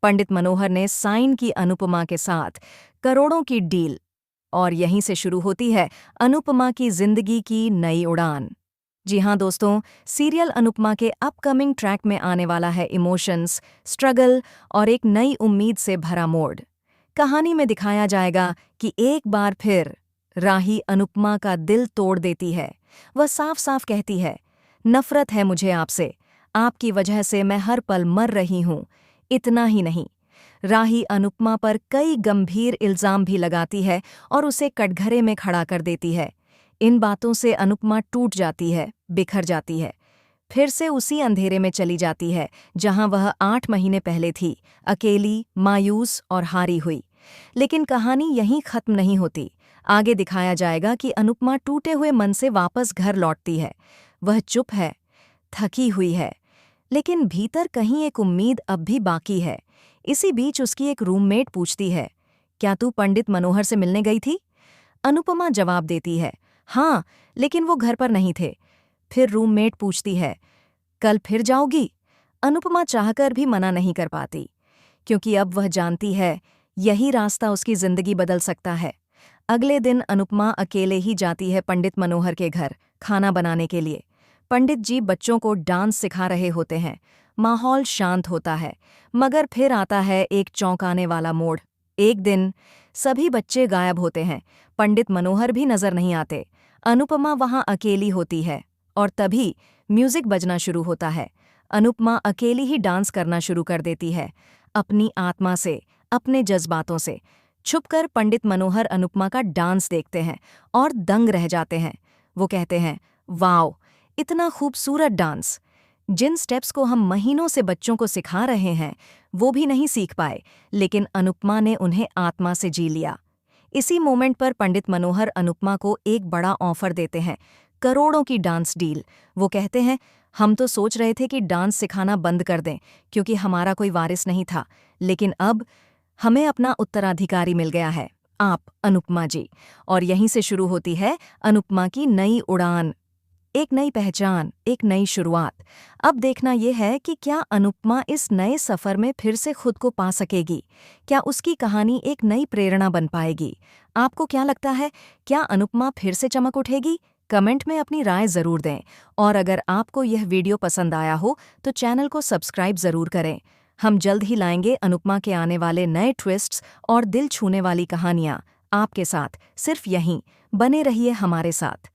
पंडित मनोहर ने साइन की अनुपमा के साथ करोड़ों की डील। और यहीं से शुरू होती है अनुपमा की जिंदगी की नई उड़ान। जी हाँ दोस्तों, सीरियल अनुपमा के अपकमिंग ट्रैक में आने वाला है इमोशंस, स्ट्रगल और एक नई उम्मीद से भरा मोड़। कहानी में दिखाया जाएगा कि एक बार फिर राही अनुपमा का दिल तोड़ देती है। वह साफ साफ कहती है, नफरत है मुझे आपसे, आपकी वजह से मैं हर पल मर रही हूँ। इतना ही नहीं, राही अनुपमा पर कई गंभीर इल्जाम भी लगाती है और उसे कटघरे में खड़ा कर देती है। इन बातों से अनुपमा टूट जाती है, बिखर जाती है, फिर से उसी अंधेरे में चली जाती है जहां वह 8 महीने पहले थी, अकेली, मायूस और हारी हुई। लेकिन कहानी यहीं खत्म नहीं होती। आगे दिखाया जाएगा कि अनुपमा टूटे हुए मन से वापस घर लौटती है। वह चुप है, थकी हुई है, लेकिन भीतर कहीं एक उम्मीद अब भी बाकी है। इसी बीच उसकी एक रूममेट पूछती है, क्या तू पंडित मनोहर से मिलने गई थी? अनुपमा जवाब देती है, हाँ, लेकिन वो घर पर नहीं थे। फिर रूममेट पूछती है, कल फिर जाओगी? अनुपमा चाहकर भी मना नहीं कर पाती, क्योंकि अब वह जानती है यही रास्ता उसकी जिंदगी बदल सकता है। अगले दिन अनुपमा अकेले ही जाती है पंडित मनोहर के घर खाना बनाने के लिए। पंडित जी बच्चों को डांस सिखा रहे होते हैं। माहौल शांत होता है, मगर फिर आता है एक चौंकाने वाला मोड़। एक दिन सभी बच्चे गायब होते हैं, पंडित मनोहर भी नजर नहीं आते। अनुपमा वहां अकेली होती है और तभी म्यूजिक बजना शुरू होता है। अनुपमा अकेली ही डांस करना शुरू कर देती है, अपनी आत्मा से, अपने जज्बातों से। छुपकर पंडित मनोहर अनुपमा का डांस देखते हैं और दंग रह जाते हैं। वो कहते हैं, वाओ, इतना खूबसूरत डांस! जिन स्टेप्स को हम महीनों से बच्चों को सिखा रहे हैं वो भी नहीं सीख पाए, लेकिन अनुपमा ने उन्हें आत्मा से जी लिया। इसी मोमेंट पर पंडित मनोहर अनुपमा को एक बड़ा ऑफर देते हैं, करोड़ों की डांस डील। वो कहते हैं, हम तो सोच रहे थे कि डांस सिखाना बंद कर दें क्योंकि हमारा कोई वारिस नहीं था, लेकिन अब हमें अपना उत्तराधिकारी मिल गया है, आप अनुपमा जी। और यहीं से शुरू होती है अनुपमा की नई उड़ान, एक नई पहचान, एक नई शुरुआत। अब देखना यह है कि क्या अनुपमा इस नए सफर में फिर से खुद को पा सकेगी? क्या उसकी कहानी एक नई प्रेरणा बन पाएगी? आपको क्या लगता है, क्या अनुपमा फिर से चमक उठेगी? कमेंट में अपनी राय जरूर दें। और अगर आपको यह वीडियो पसंद आया हो तो चैनल को सब्सक्राइब जरूर करें। हम जल्द ही लाएंगे अनुपमा के आने वाले नए ट्विस्ट्स और दिल छूने वाली कहानियां आपके साथ, सिर्फ यहीं। बने रहिए हमारे साथ।